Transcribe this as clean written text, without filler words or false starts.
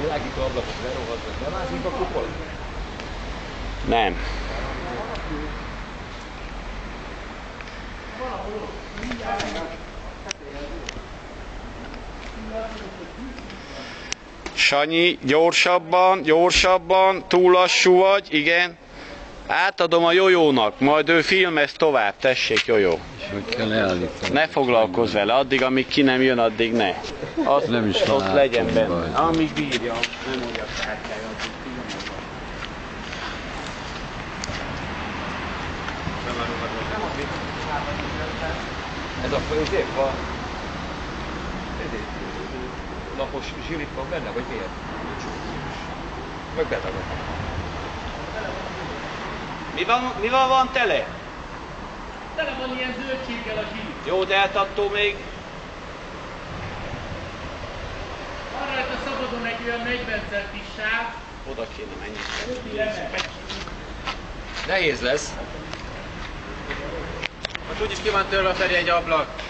Világító ablakot lerohadnak, levázik a kupola? Nem. Sanyi, gyorsabban, gyorsabban, túl lassú vagy, igen. Átadom a Jojónak, majd ő filmez tovább, tessék Jojó. Ne foglalkozz vele, addig, amíg ki nem jön, addig ne. Az, nem is ott legyen benne, amíg bírja, nem úgy a kártyája, addig Ez a ezért van. Ezért lapos zsirit van benne, vagy miért? Meg betagadtam. Mivel van tele? Tele van ilyen zöldséggel a zsír. Jó, de hát attól még... Van rajta szabadon egy olyan 40 centis sáv. Oda kéne menni. Nehéz lesz. Most úgyis ki van törve Feri egy ablak.